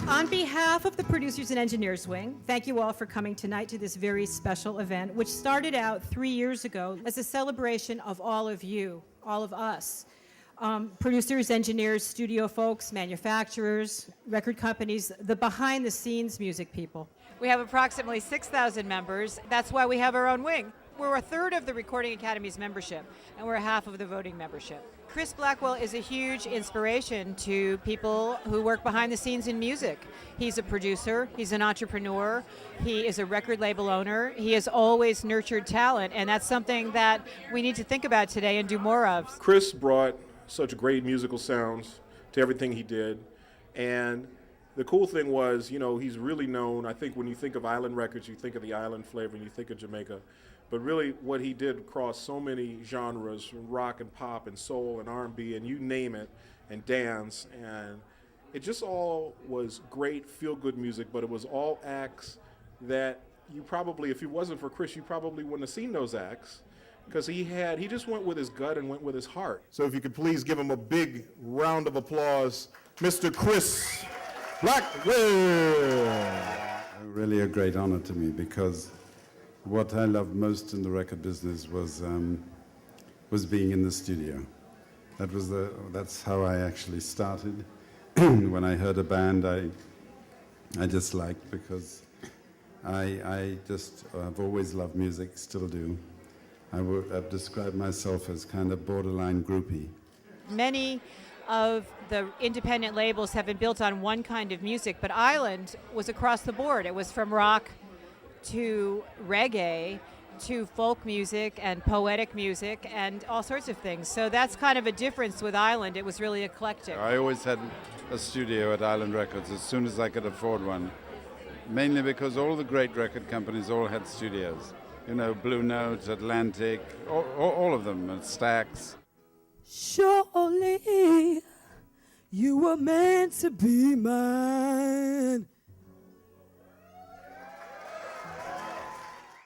On behalf of the Producers and Engineers Wing, thank you all for coming tonight to this very special event, which started out 3 years ago as a celebration of all of you, all of us. Producers, engineers, studio folks, manufacturers, record companies, the behind-the-scenes music people. We have approximately 6,000 members. That's why we have our own wing. We're a third of the Recording Academy's membership, and we're half of the voting membership. Chris Blackwell is a huge inspiration to people who work behind the scenes in music. He's a producer, he's an entrepreneur, he is a record label owner, he has always nurtured talent, and that's something that we need to think about today and do more of. Chris brought such great musical sounds to everything he did, and the cool thing was, you know, he's really known. I think when you think of island records, you think of the island flavor and you think of Jamaica. But really what he did across so many genres, rock and pop and soul and R&B and you name it, and dance. And it just all was great, feel-good music, but it was all acts that you probably, if it wasn't for Chris, you probably wouldn't have seen those acts. Because he just went with his gut and went with his heart. So if you could please give him a big round of applause, Mr. Chris Blackwell. Really a great honor to me, because what I loved most in the record business was being in the studio. That's how I actually started. When I heard a band I just liked, because I've always loved music, still do. I've described myself as kind of borderline groupie. Many of the independent labels have been built on one kind of music, but Island was across the board. It was from rock to reggae to folk music and poetic music and all sorts of things. So that's kind of a difference with Island. It was really eclectic. I always had a studio at Island Records as soon as I could afford one, mainly because all the great record companies all had studios. You know, Blue Note, Atlantic, all of them, and Stax. Surely you were meant to be mine.